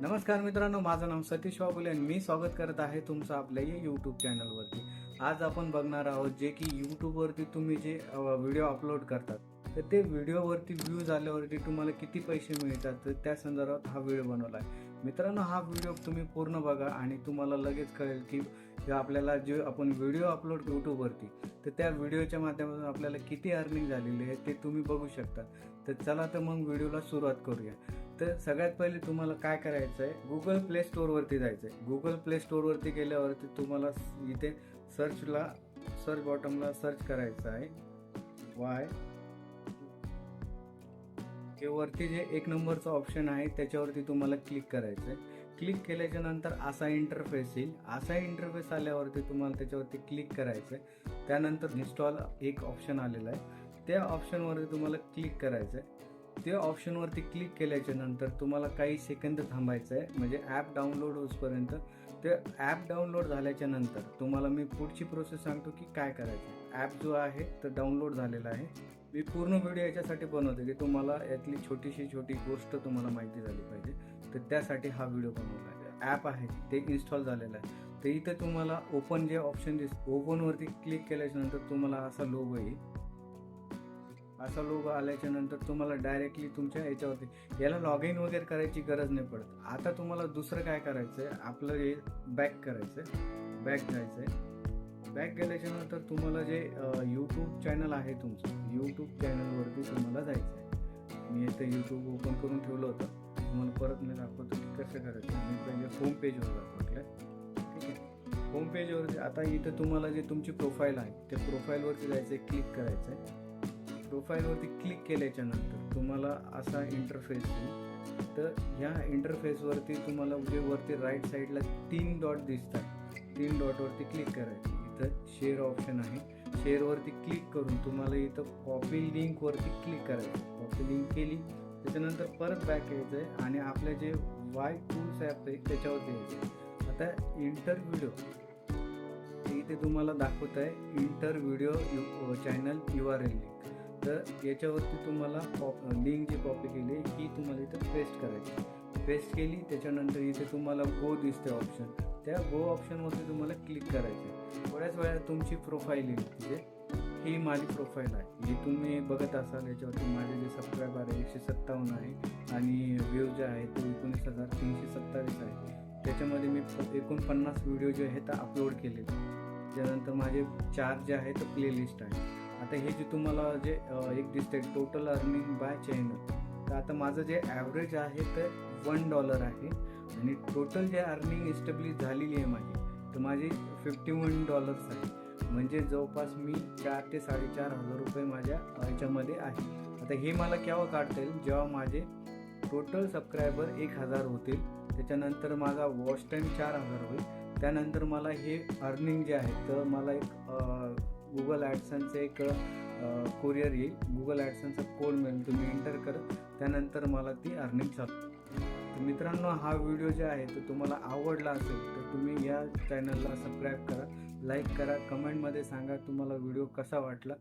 नमस्कार मित्रांनो, माझं नाव सतीश वाघुले आणि मी स्वागत करत आहे तुमचं आपल्या या यूट्यूब चॅनलवरती. आज आपण बघणार आहोत जे की यूट्यूबवरती तुम्ही जे व्हिडिओ अपलोड करतात, तर ते व्हिडिओवरती व्ह्यूज आल्यावरती तुम्हाला किती पैसे मिळतात, तर त्या संदर्भात हा व्हिडिओ बनवला आहे. मित्रांनो, हा व्हिडिओ तुम्ही पूर्ण बघा आणि तुम्हाला लगेच कळेल की आपल्याला जे आपण व्हिडिओ अपलोड यूट्यूबवरती, तर त्या व्हिडिओच्या माध्यमातून आपल्याला किती अर्निंग झालेली आहे ते तुम्ही बघू शकता. तर चला तर मग व्हिडिओला सुरुवात करूया. तर सगळ्यात पहिले तुम्हाला काय करायचं आहे, गुगल प्ले स्टोअरवरती जायचं आहे. गुगल प्ले स्टोअरवरती गेल्यावरती तुम्हाला इथे सर्च बॉटमला सर्च करायचं आहे वाय. हे वरती जे एक नंबरचं ऑप्शन आहे त्याच्यावरती तुम्हाला क्लिक करायचं आहे. क्लिक केल्याच्या नंतर असा इंटरफेस येईल. असा इंटरफेस आल्यावरती तुम्हाला त्याच्यावरती क्लिक करायचं आहे. त्यानंतर इन्स्टॉल एक ऑप्शन आलेला आहे, त्या ऑप्शनवरती तुम्हाला क्लिक करायचं आहे. त्या ऑप्शनवरती क्लिक केल्याच्या नंतर तुम्हाला काही सेकंद थांबायचं आहे, म्हणजे ॲप डाउनलोड होईपर्यंत. ते ॲप डाउनलोड झाल्याच्या नंतर तुम्हाला मी पुढची प्रोसेस सांगतो की काय करायचं. ॲप जो आहे तर डाउनलोड झालेला आहे. मी पूर्ण व्हिडिओ याच्यासाठी बनवतो की तुम्हाला यातली छोटी गोष्ट तुम्हाला माहिती झाली पाहिजे, तर त्यासाठी हा व्हिडिओ बनवला आहे. ॲप आहे ते इन्स्टॉल झालेलं आहे. तर इथं तुम्हाला ओपन जे ऑप्शन ओपनवरती क्लिक केल्याच्या नंतर तुम्हाला असा लोगो येईल. असा लोगो आल्याच्या नंतर तुम्हाला डायरेक्टली तुमच्या याच्यावरती याला लॉग इन वगैरे करायची गरज नाही पडत. आता तुम्हाला दुसरं काय करायचं आहे, आपलं हे बॅक करायचं आहे, बॅक जायचं आहे. बॅक गेल्याच्या नंतर तुम्हाला जे यूट्यूब चॅनल आहे तुमचं, यूट्यूब चॅनलवरती तुम्हाला जायचं आहे. मी इथं यूट्यूब ओपन करून ठेवलं होतं, तुम्हाला परत मी दाखवतो की कसं करायचं. मी पहिले होम पेजवर दाखवलं. ठीक आहे, होम पेजवरती आता इथं तुम्हाला जे तुमची प्रोफाईल आहे त्या प्रोफाईलवरती जायचं आहे, क्लिक करायचं आहे. प्रोफाईलवरती क्लिक केल्याच्या नंतर तुम्हाला असा इंटरफेस येईल. तर ह्या इंटरफेसवरती तुम्हाला जे वरती राईट साईडला 3 डॉट दिसतात, 3 डॉटवरती क्लिक करायचं. इथं शेअर ऑप्शन आहे, शेअरवरती क्लिक करून तुम्हाला इथं कॉपी लिंकवरती क्लिक करायचं. कॉपी लिंक केली त्याच्यानंतर परत बॅक यायचं आहे आणि आपल्या जे वाय टूल्स ॲप आहे त्याच्यावरती यायचं. आता इंटर व्हिडिओ इथे तुम्हाला दाखवत आहे, inter video channel URL link. तर याच्यावरती तुम्हाला लिंक जी कॉपी केली ही तुम्हाला इथं पेस्ट करायची. पेस्ट केली त्याच्यानंतर इथे तुम्हाला गो दिसते ऑप्शन, त्या गो ऑप्शनवरती तुम्हाला क्लिक करायचं. थोड्याच वेळात तुमची प्रोफाईल येईल. म्हणजे ही माझी प्रोफाईल आहे, जी तुम्ही बघत असाल. याच्यावरती माझे जे सबस्क्रायबर आहे 157 आहे आणि व्ह्यूज जे आहे ते 19,327 आहे. त्याच्यामध्ये मी 49 व्हिडिओ जे आहेत ते अपलोड केलेले. त्यानंतर माझे 4 जे आहे तर प्लेलिस्ट आहे. आता हे जे तुम्हाला जे एक दिसतंय टोटल अर्निंग बाय चॅनल, तर आता माझं जे ॲव्हरेज आहे तर $1 आहे आणि टोटल जे अर्निंग इस्टॅब्लिश झालेली आहे माझी, तर माझी $51 आहे. म्हणजे जवळपास मी 4 ते 4,500 रुपये माझ्या ह्याच्यामध्ये आहे. आता हे मला केव्हा काढता येईल, जेव्हा माझे टोटल सबस्क्रायबर 1,000 होतील. त्याच्यानंतर माझा वॉच टाईम 4,000 होईल. त्यानंतर मला हे अर्निंग जे आहे तर मला एक गुगल ॲडसन्सचं एक कुरिअर येईल. गुगल ॲडसन्सचा कोड मिळेल, तुम्ही एंटर करा, त्यानंतर मला ती अर्निंग चालू. तर मित्रांनो, हा व्हिडिओ जे आहे तो तुम्हाला आवडला असेल तर तुम्ही या चॅनलला सबस्क्राईब करा, लाईक करा, कमेंटमध्ये सांगा तुम्हाला व्हिडिओ कसा वाटला.